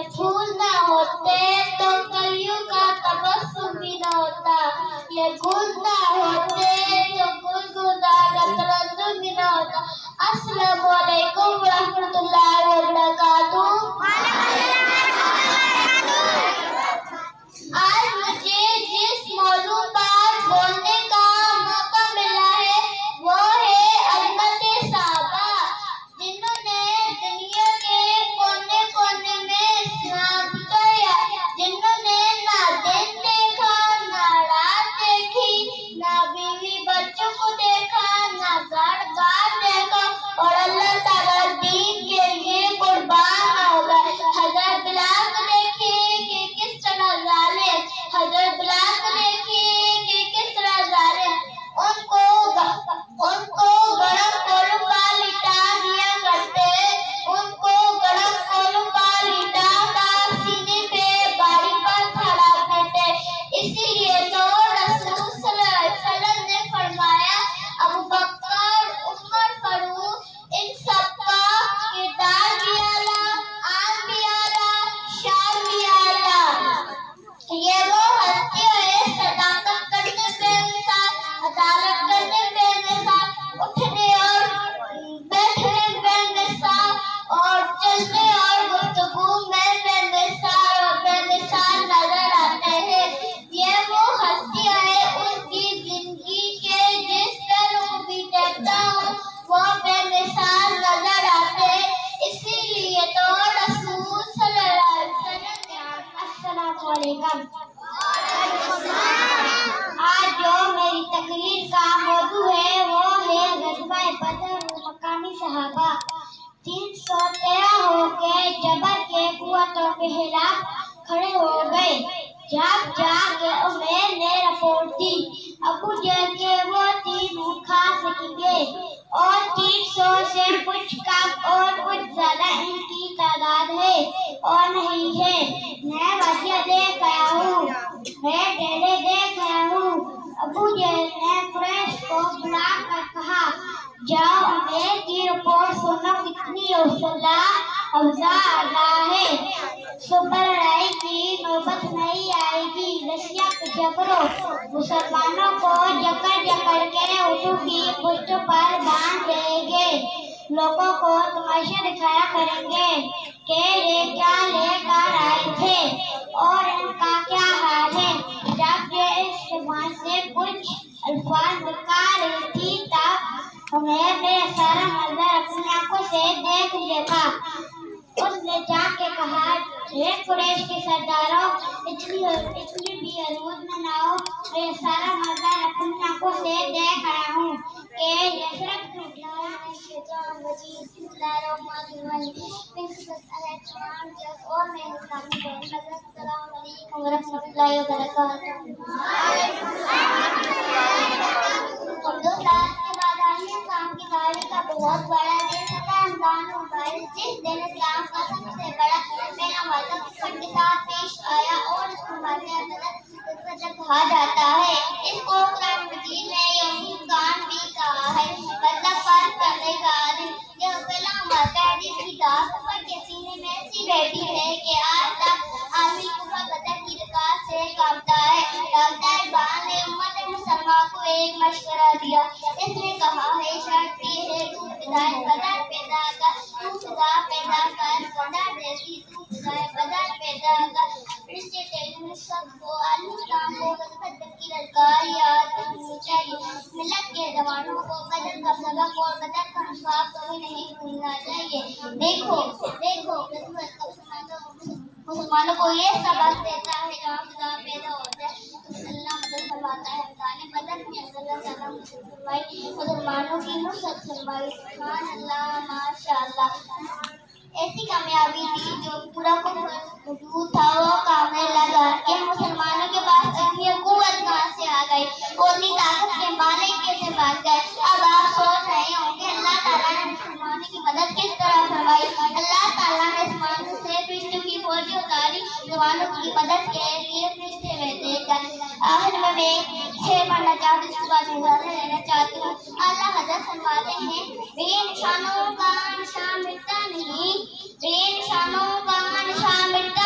ये फूल ना होते तो कलियों का तबस्सुम भी ना होता, ये गुल ना होते तो गुलगुलाना तरन्नुम भी ना होता। अस्सलामु अलैकुम व रहमतुल्लाहि व बरकातुहू। आज मुझे जिस मौजू पर बोलने का मौका मिला है वो है अज़मत-ए सहाबा, जिन्होंने दुनिया के कोने कोने में इस्लाम फैलाया, जिन्होंने ना दिन देखा, ना रात देखी, ना बीवी बच्चों को देखा, ना घर बार देखा और अल्लाह ताला दीन के लिए कुर्बान हो गए। हज़रत बिलाल को देखिए कि किस तरह जालिम, हज़रत बिलाल को देखिए कि किस तरह जालिम, उनको गरम कोलों पर लिटा दिया करते, उनको गरम कोलों पर लिटा कर सीने पे बारी पर खड़ा करते। इसीलिए तो रसूल सल्लल्लाहु अलैहि वसल्लम ने फरमाया, अबू बकर, उमर, फारूक, इन सबका किरदार भी आला, आन भी आला, शान भी आला। ये वो हस्ती है सदाकत करने पे इंसान, अदालत करने पे इंसान, उठने और बैठने पे इंसान और चलने और गुफ्तगू में बेमिसाल और बेमिसाल नजर आते हैं। ये वो हस्ती है उनकी जिंदगी के जिस पहलू भी देखता हूँ वो बेमिसाल नजर आते हैं। इसीलिए तो रसूल सल्लल्लाहु अलैहि वसल्लम ने अस्सलामु अलैकुम। आज जो मेरी तकरीर का मौजू है वो है ग़ज़वा-ए बदर और मकामी सहाबा। 313 होके जबर के कुव्वतों के खिलाफ खड़े हो गए। जब जाके उमर ने रिपोर्ट दी अबू जहल के वो 3 ऊँट खा सकेंगे और 300 से कुछ कम और कुछ ज्यादा इनकी तादाद है और नहीं है। मैं वजह देख आया हूँ, मैं डेरे देख आया हूँ। अबू जहल ने कुरैश को बुलाकर कहा, जाओ उमर की रिपोर्ट सुनो, कितनी हौसला अफजा है। सुपर लड़ाई की नौबत नहीं आएगी, रसिया जबरो मुसलमानों को जकड़ जकड़ के ऊँटों की पुष्ट पर बांध देंगे, लोगों को तमाशा दिखाया करेंगे कि ये क्या लेकर आए थे और इनका क्या हाल है। जब ये इस जुबान से कुछ अल्फाज निकाल रही थी तब उमर ने सारा मंजर अपनी आंखों से देख लिया था। उसने जाके कहा, हे कुरैश के सरदारों, इतनी भी अरूद में ना हो, मैं सारा मंजर अपनी आंखों से देख आया हूँ कि यशरफ और मैं का बहुत बड़ा दिन होता है रमजान। जिस दिन इस्लाम का सबसे बड़ा मेरा मतलब के साथ पेश आया और कहा जाता है। इसको कुरान मजीद में यौमुल भी कहा है, मतलब फर्ज करने का दिन। यह पहला मौका है जिसकी दाद सफर के सीने में ऐसी बैठी है कि आज तक आदमी कुफा बदर की रिकात से कांपता है। डॉक्टर इकबाल ने उम्मत मुसलमान को एक मशवरा दिया। इसने कहा है, शर्त ये है तू फिदाए बदर पैदा कर, तू फिदा पैदा कर, बदर जैसी तू फिदाए बदर पैदा कर। रिश्ते तेरे सबको आलिशान को गजबत की ललकार याद रखनी चाहिए। मिलत के जवानों को बदर का सबक और बदर का हिसाब कभी नहीं भूलना चाहिए। देखो मुसलमानों को ये सबक देता है, जहाँ फिदा पैदा होता है अल्लाह मदद फरमाता है। गाने बदर में अल्लाह ताला मुसलमानों की नुसरत फरमाई। सुभान अल्लाह, माशाअल्लाह। ऐसी कामयाबी थी जो पूरा वजूद था वो कामने लगा कि मुसलमानों के पास इतनी कुव्वत कहाँ से आ गई, वो अपनी ताकत के मालिक कैसे बन गए। अब आप सोच रहे होंगे अल्लाह ताला ने मुसलमानों की मदद किस तरह फरमाई। अल्लाह ताला ने मुसलमानों से फरिश्तों की फौजी उतारी, मुसलमानों की मदद के लिए फरिश्ते भेजे गए। आखिर में मैं शेर पढ़ना चाहती हूँ, इसके बाद इजाज़त लेना चाहती हूँ। अल्लाह हज़रत फरमाते हैं, बेनिशानों का निशान मिटता नहीं, बेनिशानों का निशान मिटता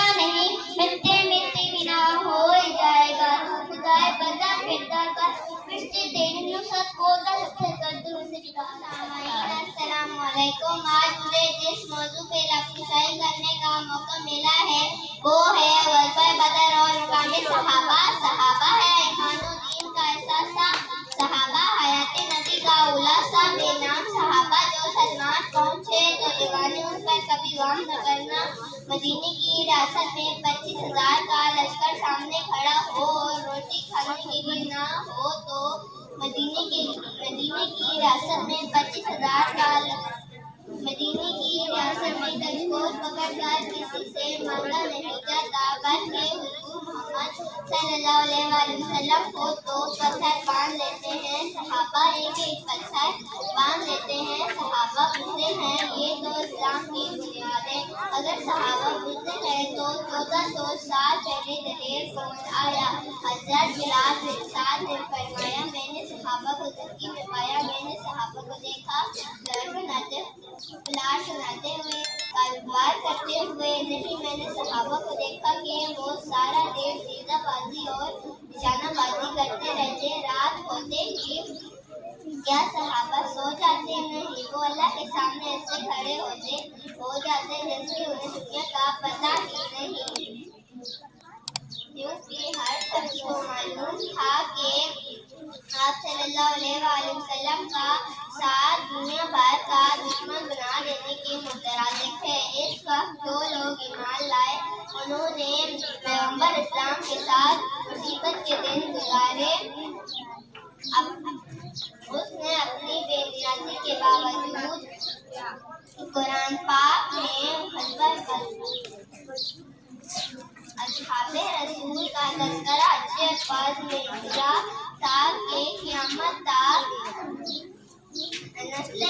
السلام علیکم. آج مجھے جس موضوع پہ لفظ شائع کرنے کا موقع ملا ہے وہ ہے غزوہ بدر اور مقام صحابہ. صحابہ ہے ایمان و دین کا احساسہ، صحابہ حیات نبی کا خلاصہ، بے نام صحابہ جو سلمان پہنچے تو جوانی ان پر کبھی غم نہ کرنا. مدینے کی ریاست میں 25,000 کا لشکر سامنے کھڑا ہو اور روٹی کھانے کے لیے نہ ہو تو مدینے کی ریاست میں 25,000 کا مدینے کی ریاست میں دستور پکڑ کر کسی سے مانگا نہیں جاتا بلکہ حضور محمد صلی اللہ علیہ وسلم کو تو پتھر باندھ لیتے ہیں صحابہ، ایک ایک پتھر باندھ لیتے ہیں صحابہ. پوچھتے ہیں یہ تو اسلام کی بنیاد ہے. اگر صحابہ پوچھتے ہیں تو 1400 سال پہلے دلیر کون آیا؟ حضرت بلال بن سعد نے فرمایا میں نے صحابہ کو زندگی میں پایا، میں نے صحابہ کو دیکھا پلاٹ بناتے ہوئے، کاروبار کرتے ہوئے نہیں، میں نے صحابہ کو دیکھا کہ وہ سارا دن نیزہ بازی اور نشانہ بازی کرتے رہتے. رات ہوتے ہی کیا صحابہ سو جاتے؟ نہیں، وہ اللہ کے سامنے ایسے کھڑے ہو جاتے جیسے انہیں دنیا کا پتہ ہی نہیں، کیونکہ ہر شخص کو معلوم تھا کہ آپ صلی اللہ علیہ وسلم کا ساتھ دنیا بھر کا دشمن بنا دینے کے مترادف ہے. اس وقت جو لوگ ایمان لائے انہوں نے پیغمبر اسلام کے ساتھ مصیبت کے دن گزارے. اس نے اپنی بے نیازی کے باوجود قرآن پاک میں اصحاب رسول کا تذکرہ اچھے الفاظ میں کیا تاکہ قیامت تک نسل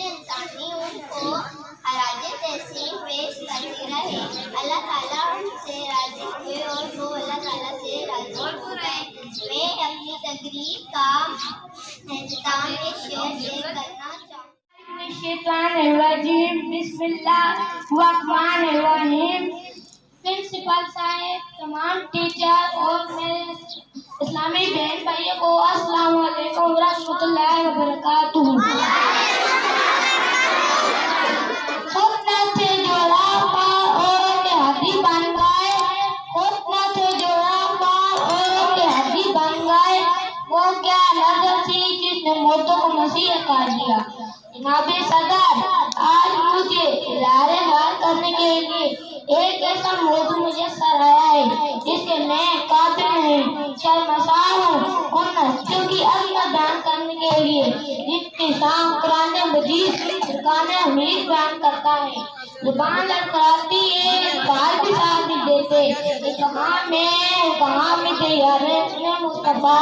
انسانی ان کو خراج تحسین پیش کرتی رہے. اللہ تعالیٰ ان سے راضی ہوئے اور وہ اللہ تعالیٰ سے راضی ہو گئے. میں اپنی تقریر کا اختتام میں شعر کرنا چاہوں گا. بسم اللہ الرحمن الرحیم. پرنسپل صاحب، تمام ٹیچر اور میرے اسلامی بہن بھائیوں کو السلام علیکم ورحمۃ اللہ وبرکاتہ. موتوں کو مسیح کر دیا. جناب صدر، آج مجھے اظہار حال کرنے کے لیے ایک ایسا موضوع میسر آیا ہے جس کے میں قابل نہیں، شرمسار ہوں ان ہستیوں کی عظمت بیان کرنے کے لیے جن کی شان قرآن مجید فرقان حمید بیان کرتا ہے. زبان لڑکھڑاتی ہے، بال بھی ساتھ نہیں دیتے. کہاں میں تھے یار مصطفیٰ؟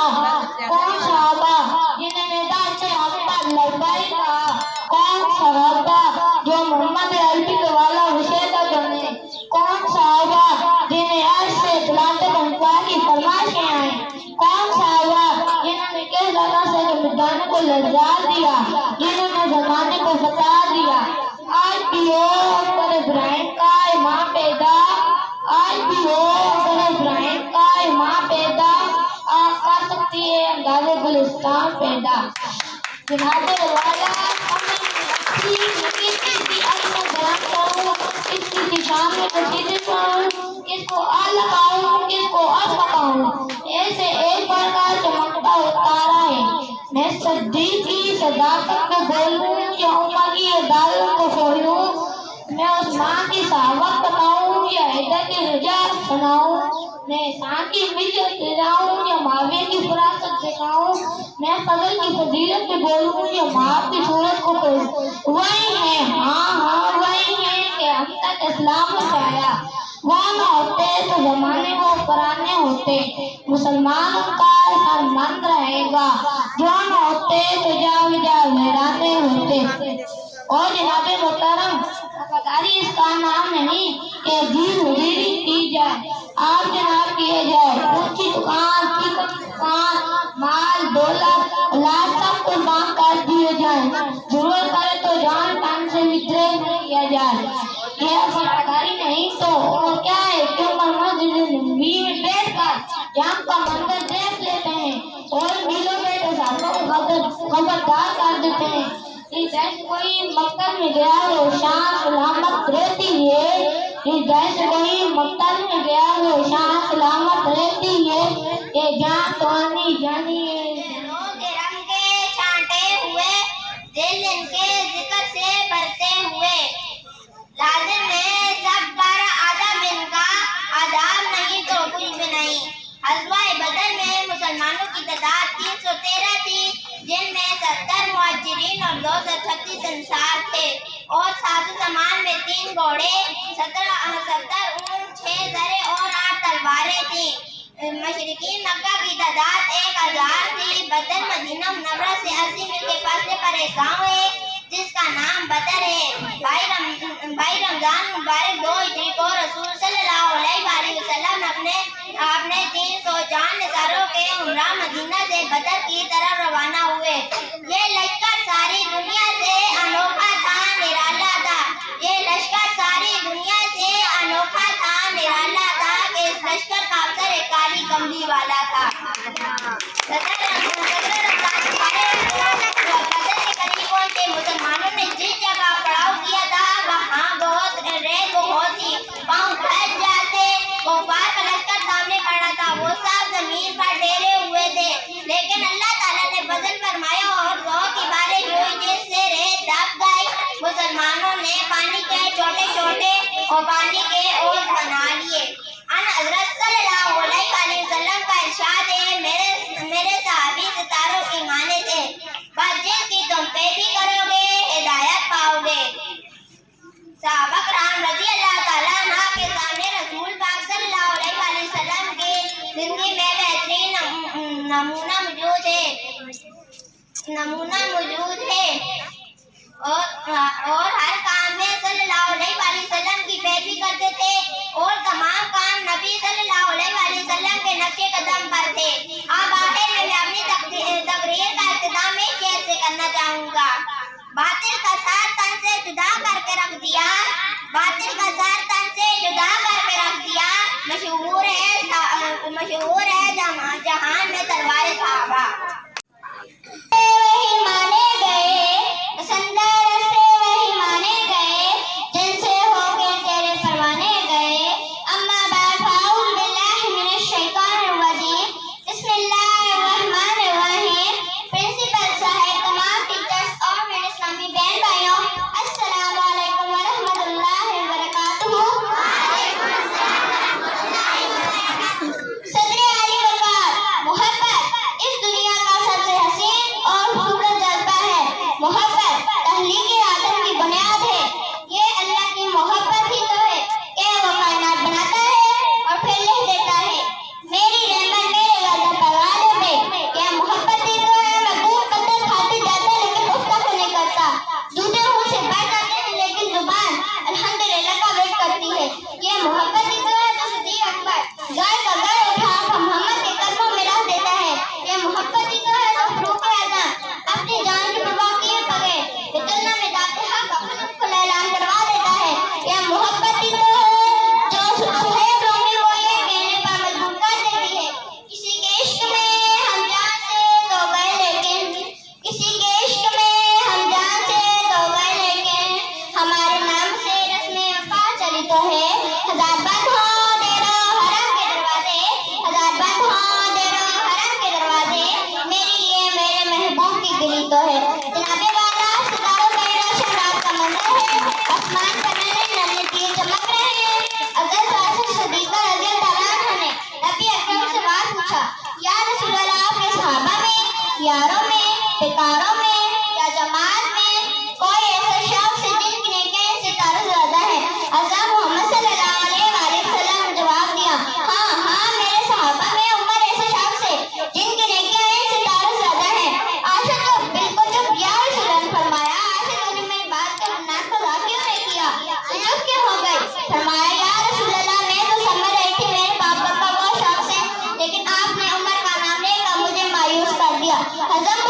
کون صحابہ جنہیں میدان سے ہم پر لڑائی کہا؟ کون صحابہ جو محمد عربی کے والا وشیدہ بنے؟ کون صحابہ جنہیں عرش سے بلند بنوا کی فرمائشیں آئیں؟ کون صحابہ جنہوں نے کس جگہ سے میدان کو لرزا دیا، جنہوں نے زمانے کو بتا دیا؟ آج بھی ہو اکبر ابراہیم کا امام پیدا، آج بھی ہو اکبر ابراہیم کا امام پیدا، آپ کر سکتی ہے انداز گلستان پیدا. جناب والا اس کی دشا میں قصیدے پڑھوں، کس کو آ لگاؤں کس کو اب بتاؤں، ایسے ایک بار کا چمکتا ہو تارا ہے. میں صدیق کی صداقت کو بولوں یا عمر کی عدالت کو کھولوں، میں عثمان کی صحابت بتاؤں یا حیدر کی رجا سناؤں، میں احسان کی ملت دلاؤں یا معاویہ کی فراست دکھاؤں، میں فضل کی فضیلت میں بولوں یا مہاب کی صورت کو پڑھوں. وہی ہے، ہاں وہی ہے کہ ہم تک اسلام پہنچایا. وہ نہ ہوتے تو زمانے کو پرانے ہوتے، مسلمان کا ہر من رہے گا. جو نہ ہوتے تو جاگ ویرانے ہوتے. اور جناب محترم، وفاداری اس کا نام نہیں کہ دین حضوری کی جائے، آپ جناب کیے جائے. اونچی دکان، مال دولت اولاد سب قربان کر دیے جائیں، ضرورت پڑے تو جان تن سے وطرے نہ کیا جائے. یہ وفاداری نہیں تو اور کیا ہے؟ کیوں مسجد نبوی میں بیٹھ کر جام کا منظر دیکھ لیتے ہیں اور میلوں میں تصاویر खबरदार कर देते हैं। जैसे कोई मक्तब में गया हो शान सलामत रहती है, जैसे कोई मक्तब में गया हो शान सलामत रहती है, ये ज्ञान तो आनी जानी है। रंग के छांटे हुए दिल इनके जिक्र से भरते हुए, लाजिम है सब पर आदब इनका, आदाब नहीं तो कुछ भी नहीं। ग़ज़वा-ए बदर में मुसलमानों की तादाद 313 थी, जिनमें 70 मुहाजिरीन और 236 अंसार थे, और साज़ो सामान में 3 घोड़े, 70 ऊँट, 6 ज़रे और 8 तलवारें थीं। मशरिकीन मक्का की तादाद 1000 थी। बदर मदीना मुनव्वरा से 80 मील के फासले पर एक गाँव है जिसका नाम बदर है। भाई रमजान मुबारक 2 हिजरी को रसूल सल्लल्लाहु अलैहि वसल्लम अपने 300 जान निसारों के उम्रा मदीना से बदर की तरफ रवाना हुए। ये लश्कर सारी दुनिया से अनोखा था, निराला था। ये लश्कर सारी दुनिया से अनोखा था, निराला था कि इस लश्कर का अफसर एक काली कमली वाला था। मुसलमानों ने जिस जगह पड़ाव किया था वहाँ बहुत रेत थी, पाँव फंस जाते। कुफार का लश्कर सामने खड़ा था, वो सब जमीन पर ढेरे हुए थे, लेकिन अल्लाह ताला ने फजल फरमाया और ज़ों की बारिश हुई जिससे रेत दब गई। मुसलमानों ने पानी के छोटे छोटे और पानी के ओस बना लिए। हज़रत सल्लल्लाहु अलैहि वसल्लम का इरशाद है, मेरे सहाबी सितारों की माने थे, बस जिसकी तुम पैरवी करोगे हिदायत पाओगे। सहाबा किराम रज़ी अल्लाह ताला अन्हा के सामने रसूल पाक सल्लल्लाहु अलैहि वसल्लम की जिंदगी में बेहतरीन नमूना मौजूद है और हर काम में सल्लल्लाहु अलैहि वसल्लम की पैरवी करते थे और तमाम काम नबी सल्लल्लाहु अलैहि वसल्लम के नक्शे कदम पर थे। अब आखिर में मैं अपनी तकरीर का इख्तिताम इस शेर से करना चाहूँगा। बातिल का सार तन से जुदा करके रख दिया, बातिल का सार तन से जुदा करके रख दिया। मशहूर है जहान में तलवार सहाबा। वही माने गए पसंदर से, वही माने गए जिनसे हो गए तेरे परवाने गए। अम्मा बाद फाउज़ बिल्लाहि मिनश शैतानिर रजीम। बिस्मिल्लाहिर्रहमानिर रहीम। प्रिंसिपल साहब, तमाम टीचर्स और मेरे इस्लामी बहन भाइयों, अस्सलामु अलैकुम व रहमतुल्लाहि व बरकातुहू। सदरे आली वकार, मोहब्बत इस दुनिया का सबसे हसीन और खूबसूरत जज्बा है। मोहब्बत तहलीकी आदम की बुनियाद है। ये अल्लाह की मोहब्बत ही तो है कि वो कायनात बनाता है और फिर लिख देता है, मेरी रहमत मेरे गज़ब परवाने पे। ये मोहब्बत ही तो है, महबूब कत्ल खाते जाता लेकिन गुफ्तगू नहीं करता, झूठे मुंह से बैठ जाते हैं लेकिन जुबान अल्हम्दुलिल्लाह का वेट करती है। ये मोहब्बत ही तो है जो सिद्दीक़ अकबर गाय का गाय उठा मोहम्मद के कदमों में रख देता है। ये मोहब्बत ही तो है जो फ़ारूक़ आज़म अपनी जान की परवाह किए बगैर जन्नत में जाते हक अपना खुला ऐलान करवा देता है। ये मोहब्बत ही तो है जो सुहैब रोमी को ये कहने पर मजबूर कर देती है, किसी के इश्क में हम जान से तो गए लेकिन, किसी के इश्क में हम जान से तो गए लेकिन, हमारे नाम से रस्में वफ़ा चली तो है। हजार बंद हो देरो हरम के दरवाजे, हजार बंद हो देरो हरम के दरवाजे, मेरी ये मेरे महबूब की दिली तो है। जनाबे वाला सितारों का ये रोशन रात का मंजर है, आसमान पर नन्हे तीर चमक रहे हैं। अगर सासर सदीका रज़ी अल्लाह अन्हा ने नबी अकरम से बात पूछा, या रसूल अल्लाह, आपके सहाबा में, यारों में, बेकारों में या जमात में कोई ऐसा शख्स है जिनकी नेकियां सितारों से ज्यादा है? हज़रत मोहम्मद सल्लल्लाहु अलैहि वसल्लम ने जवाब दिया, हाँ मेरे सहाबा में उमर ऐसा शख्स है जिनकी नेकियां सितारों से ज्यादा है। आशा तो बिल्कुल चुप, या रसूल अल्लाह, फरमाया आशा तूने मेरी बात का नाक कज़ा क्यों नहीं किया, चुप क्यों हो गई? फरमाया, या रसूल अल्लाह, मैं तो समझ रही थी मेरे पापा का वो शख्स है, लेकिन आपने उमर का नाम लेकर मुझे मायूस कर दिया। हज़रत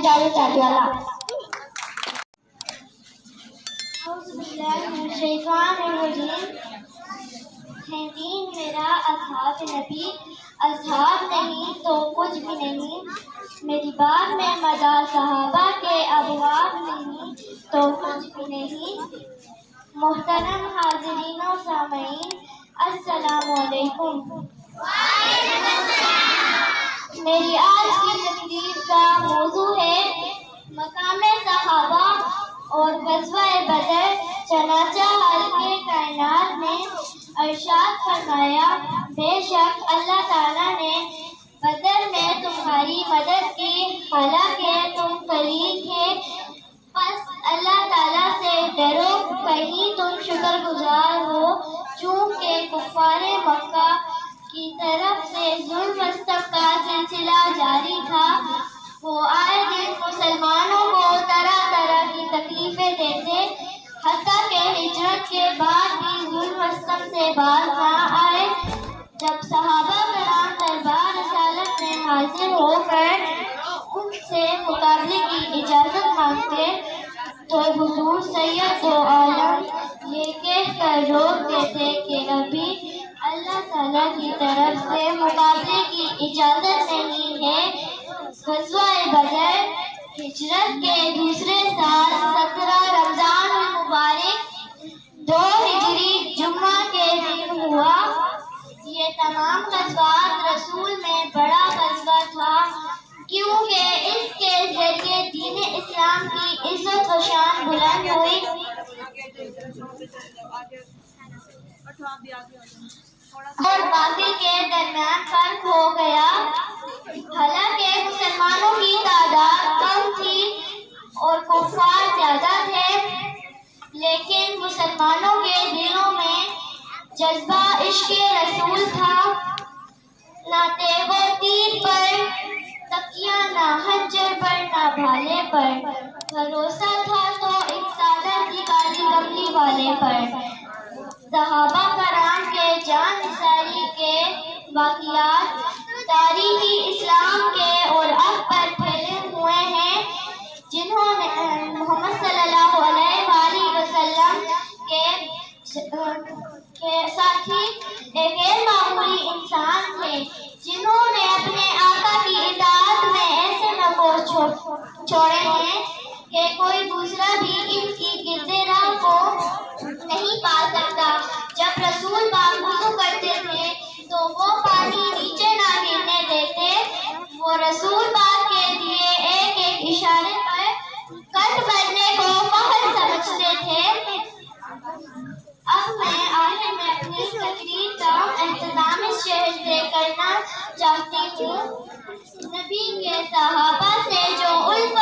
जावेद चाटियाला। है दीन मेरा असहाब नबी, असहाब नहीं तो कुछ भी नहीं। मेरी बात में मदा सहाबा के अबवाब नहीं तो कुछ भी नहीं। मोहतरम हाज़रीन और सामईन, अस्सलामु अलैकुम। मेरी आज की तकरीर का मौजू है मकामे सहाबा और ग़ज़वा-ए बदर। चनाचा हल्के कायनात ने इरशाद फरमाया, बेशक अल्लाह ताला ने बदर में तुम्हारी मदद की, हालांकि तुम कलील थे। बस अल्लाह ताला से डरो, कहीं तुम शुक्रगुजार हो। चूँकि कुफ़ारे मक्का की तरफ से जुल्म व सितम का सिलसिला जारी था, वो आए दिन मुसलमानों को तरह तरह की तकलीफें देते, हत्ता के हिजरत के बाद भी जुल्म व सितम से बाज न आए। जब सहाबा कराम दरबार रसालत में हाजिर होकर उनसे मुकाबले की इजाजत मांगते तो हुजूर सैयद दो आलम ये कहकर रोक देते कि अभी अल्लाह ताला की तरफ से मुकाबले की इजाजत नहीं है। ग़ज़वा-ए बदर हिजरत के दूसरे साल 17 रमजान मुबारक 2 हिजरी जुम्मा के दिन हुआ। ये तमाम ग़ज़वात रसूल में बड़ा ग़ज़वा था, क्योंकि इसके जरिए दीन इस्लाम की इज्जत व शान बुलंद हुई और बाकी के दरमियान फर्क हो गया। हालांकि मुसलमानों की तादाद कम थी और कुफ़ार ज्यादा थे, लेकिन मुसलमानों के दिलों में जज्बा इश्क़े रसूल था। ना तेगो तीर पर तकिया, ना हंजर पर, ना भाले पर भरोसा था तो एक सादा सी काली गमली वाले पर। सहाबा कराम के जान निसारी के वाक़ियात तारीख़ी इस्लाम के और अब पर फैले हुए हैं, जिन्होंने मोहम्मद सल्लल्लाहु अलैहि वसल्लम के साथी एक गैर मामूली इंसान थे, जिन्होंने अपने आका की इताअत में ऐसे नफोज छोड़े हैं कि कोई दूसरा भी इनकी गिरदे राह को नहीं पा सकता। जब रसूल पाक वुज़ू करते थे तो वो पानी नीचे ना गिरने देते। वो रसूल पाक के दिए एक एक इशारे पर कट भरने को फख्र समझते थे। अब मैं अपनी तकरीर का एहतमाम इस शेर से करना चाहती हूँ। नबी के सहाबा से जो उल्फत